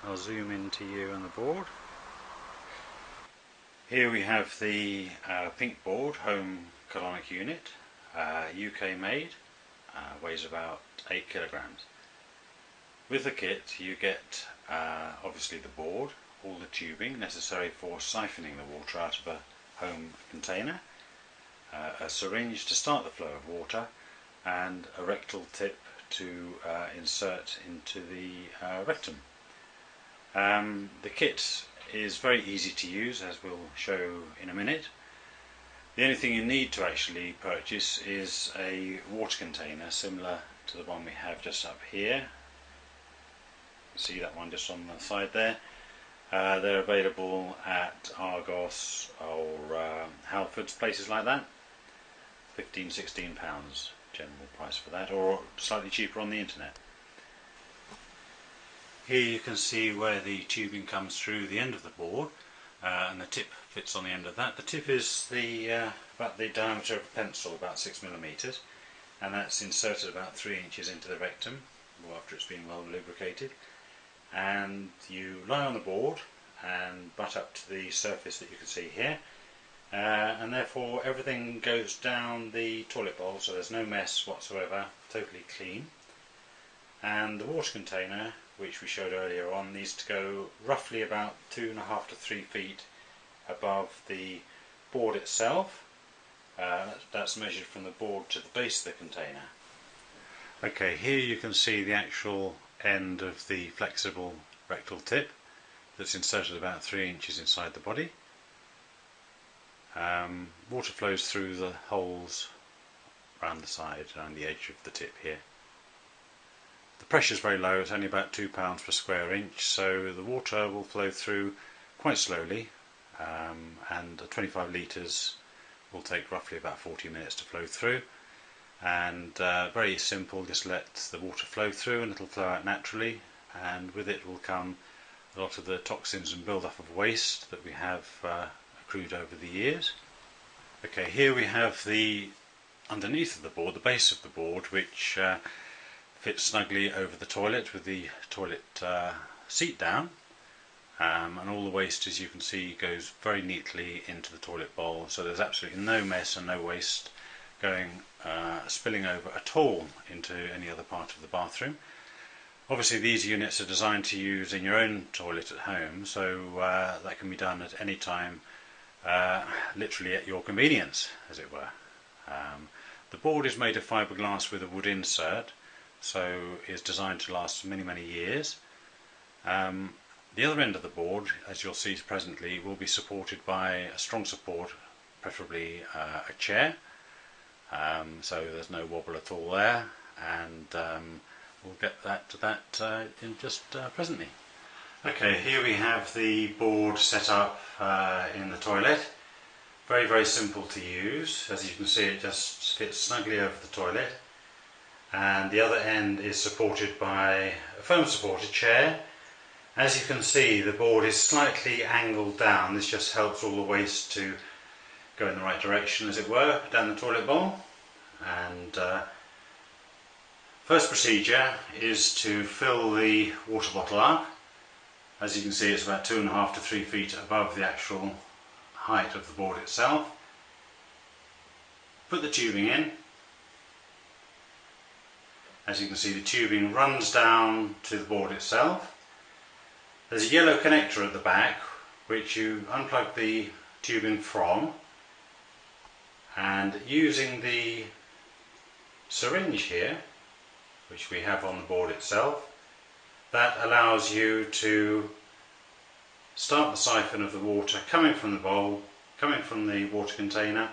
I'll zoom into you on the board. Here we have the pink board home colonic unit, UK made, weighs about 8 kilograms. With the kit you get obviously the board, all the tubing necessary for siphoning the water out of a home container, a syringe to start the flow of water, and a rectal tip to insert into the rectum. The kit is very easy to use, as we'll show in a minute. The only thing you need to actually purchase is a water container similar to the one we have just up here. You can see that one just on the side there. They're available at Argos or Halfords, places like that. £15–16 general price for that, or slightly cheaper on the internet. Here you can see where the tubing comes through the end of the board, and the tip fits on the end of that. The tip is about the diameter of a pencil, about 6mm, and that's inserted about 3 inches into the rectum after it's been well lubricated. And you lie on the board and butt up to the surface that you can see here, and therefore everything goes down the toilet bowl, so there's no mess whatsoever, totally clean. And the water container, which we showed earlier on, needs to go roughly about 2.5 to 3 feet above the board itself. That's measured from the board to the base of the container. Okay, here you can see the actual end of the flexible rectal tip that's inserted about 3 inches inside the body. Water flows through the holes around the side, around the edge of the tip here. The pressure is very low, it's only about 2 pounds per square inch, so the water will flow through quite slowly, and 25 litres will take roughly about 40 minutes to flow through. And very simple, just let the water flow through and it'll flow out naturally, and with it will come a lot of the toxins and build-up of waste that we have accrued over the years. Okay, here we have the underneath of the board, the base of the board, which fits snugly over the toilet with the toilet seat down, and all the waste, as you can see, goes very neatly into the toilet bowl, so there's absolutely no mess and no waste going spilling over at all into any other part of the bathroom. Obviously these units are designed to use in your own toilet at home, so that can be done at any time, literally at your convenience, as it were. The board is made of fiberglass with a wood insert, so it's designed to last many years. The other end of the board, as you'll see presently, will be supported by a strong support, preferably a chair, so there's no wobble at all there, and we'll get to that in just presently. Okay, here we have the board set up in the toilet. Very simple to use. As you can see, it just fits snugly over the toilet, and the other end is supported by a foam supported chair. As you can see, the board is slightly angled down. This just helps all the waste to go in the right direction, as it were, down the toilet bowl. And first procedure is to fill the water bottle up. As you can see, it's about 2.5 to 3 feet above the actual height of the board itself. Put the tubing in. As you can see, the tubing runs down to the board itself. There's a yellow connector at the back which you unplug the tubing from, and using the syringe here, which we have on the board itself, that allows you to start the siphon of the water coming from the bowl, coming from the water container.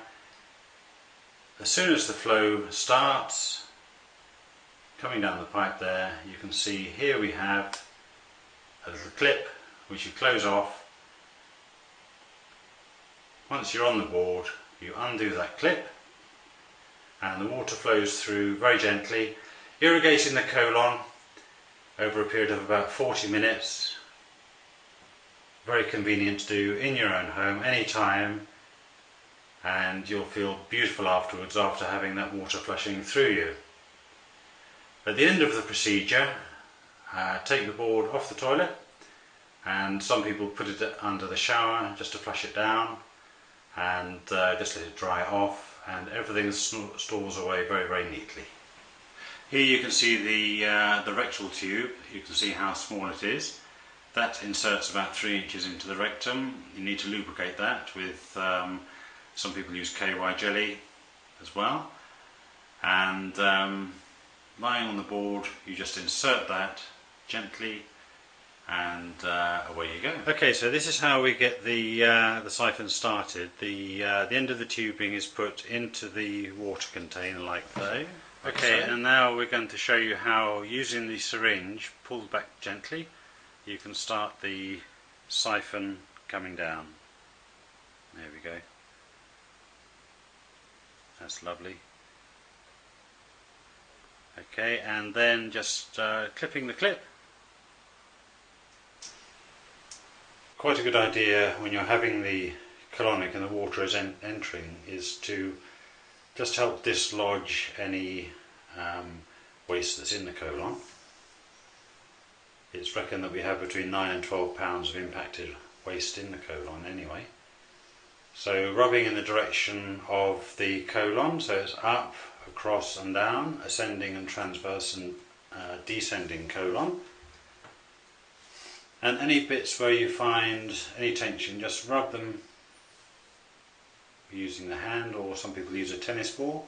As soon as the flow starts coming down the pipe there, you can see here we have a little clip which you close off. Once you're on the board, you undo that clip and the water flows through very gently, irrigating the colon over a period of about 40 minutes. Very convenient to do in your own home anytime, and you'll feel beautiful afterwards after having that water flushing through you. At the end of the procedure, take the board off the toilet, and some people put it under the shower just to flush it down and just let it dry off, and everything stores away very, very neatly. Here you can see the rectal tube. You can see how small it is. That inserts about 3 inches into the rectum. You need to lubricate that with, some people use KY jelly as well. And lying on the board, you just insert that gently, and away you go. Okay, so this is how we get the siphon started. The end of the tubing is put into the water container like so. Okay, and now we're going to show you how, using the syringe pulled back gently, you can start the siphon coming down. There we go. That's lovely. Okay, and then just clipping the clip. Quite a good idea when you're having the colonic and the water is entering is to just help dislodge any waste that's in the colon. It's reckoned that we have between 9 and 12 pounds of impacted waste in the colon anyway. So rubbing in the direction of the colon, so it's up, across and down, ascending and transverse and descending colon. And any bits where you find any tension, just rub them using the hand, or some people use a tennis ball.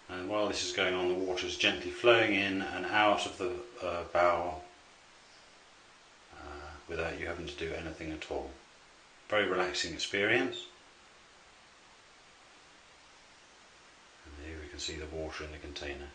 And while this is going on, the water is gently flowing in and out of the bowel without you having to do anything at all. Very relaxing experience. And here we can see the water in the container.